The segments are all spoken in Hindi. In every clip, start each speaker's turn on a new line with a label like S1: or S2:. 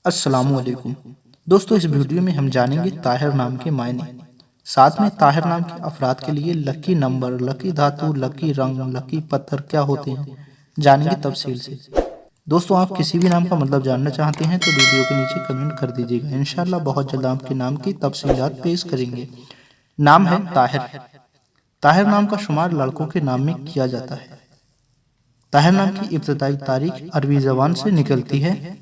S1: अस्सलामुअलैकुम दोस्तों, इस वीडियो में हम जानेंगे ताहिर नाम के मायने। साथ में ताहिर नाम के अफराद के लिए लकी नंबर, लकी धातु, लकी रंग, लकी पत्थर क्या होते हैं, जानेंगे तफसील से। दोस्तों, आप किसी भी नाम का मतलब जानना चाहते हैं तो वीडियो के नीचे कमेंट कर दीजिएगा। इंशाल्लाह बहुत जल्द आपके नाम की तफसीलात पेश करेंगे। नाम है ताहिर। ताहिर नाम का शुमार लड़कों के नाम में किया जाता है। ताहिर नाम की इब्तदाई तारीख अरबी जबान से निकलती है।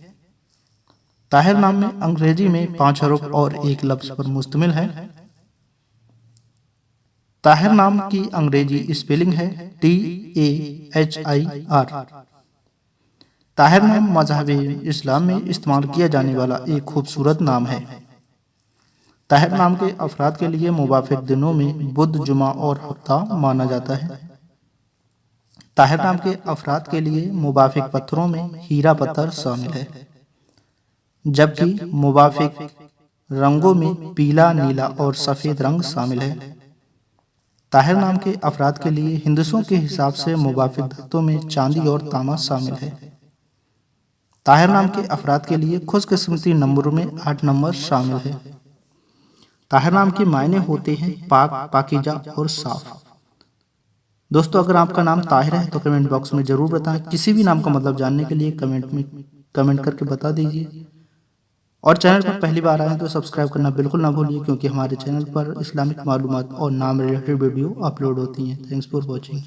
S1: ताहिर नाम में अंग्रेजी में 5 हरूफ और एक लफ्ज पर मुश्तमिल है। ताहिर नाम की अंग्रेजी स्पेलिंग है TAHIR। ताहिर नाम मजहब इस्लाम में इस्तेमाल किया जाने वाला एक खूबसूरत नाम है। ताहिर नाम के अफराद के लिए मुवाफिक दिनों में बुध, जुमा और हफ्ता माना जाता है। ताहिर नाम के अफराद के लिए मुवाफिक पत्थरों में हीरा पत्थर शामिल है, जबकि मुवाफिक रंगों में पीला, नीला और सफ़ेद रंग शामिल है। ताहिर नाम के अफराद के लिए हिंदुओं के हिसाब से मुवाफिक धातुओं में चांदी और तांबा शामिल है। ताहिर नाम के अफराद के लिए खुशकिस्मती नंबरों में 8 नंबर शामिल है। ताहिर नाम के मायने होते हैं पाक, पाकीजा और साफ। दोस्तों, अगर आपका नाम ताहिर है तो कमेंट बॉक्स में जरूर बताएं। किसी भी नाम का मतलब जानने के लिए कमेंट करके बता दीजिए। और चैनल पर पहली बार आए हैं तो सब्सक्राइब करना बिल्कुल ना भूलिए, क्योंकि हमारे चैनल पर इस्लामिक मालूमात और नाम रिलेटेड वीडियो अपलोड होती हैं। Thanks for watching.